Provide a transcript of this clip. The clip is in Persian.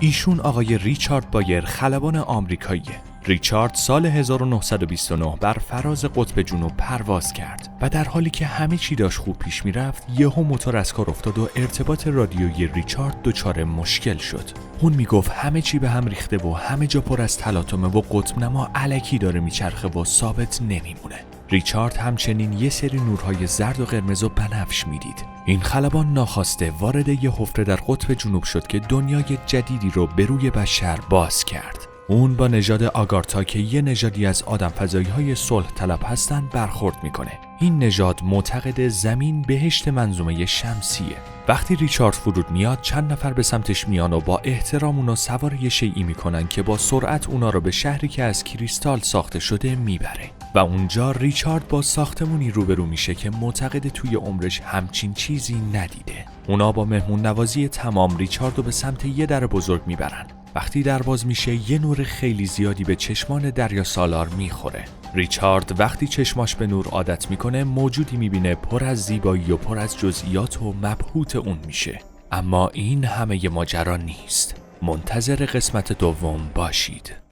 ایشون آقای ریچارد بایر خلبان آمریکاییه. ریچارد سال 1929 بر فراز قطب جنوب پرواز کرد و در حالی که همه چی داشت خوب پیش میرفت یهو موتور از کار افتاد و ارتباط رادیویی ریچارد دچار مشکل شد. اون میگفت همه چی به هم ریخته و همه جا پر از تلاطمه و قطب نما الکی داره میچرخه و ثابت نمیمونه. ریچارد همچنین یه سری نورهای زرد و قرمز و بنفش میدید. این خلبان ناخواسته وارد یه حفره در قطب جنوب شد که دنیای جدیدی رو به روی بشر باز کرد. اون با نژاد آگارتا که یه نژادی از آدم فضایی‌های صلح طلب هستن برخورد میکنه. این نژاد معتقد زمین بهشت منظومه شمسیه. وقتی ریچارد فرود میاد چند نفر به سمتش میان و با احترام اونو سوار یه شیئی میکنن که با سرعت اونا رو به شهری که از کریستال ساخته شده میبره. و اونجا ریچارد با ساختمونی روبرو میشه که معتقد توی عمرش همچین چیزی ندیده. اونا با مهمون نوازی تمام ریچارد رو به سمت یه در بزرگ میبرن. وقتی در باز میشه یه نور خیلی زیادی به چشمان دریا سالار میخوره. ریچارد وقتی چشماش به نور عادت میکنه موجودی میبینه پر از زیبایی و پر از جزئیات و مبهوت اون میشه. اما این همه ماجرا نیست. منتظر قسمت دوم باشید.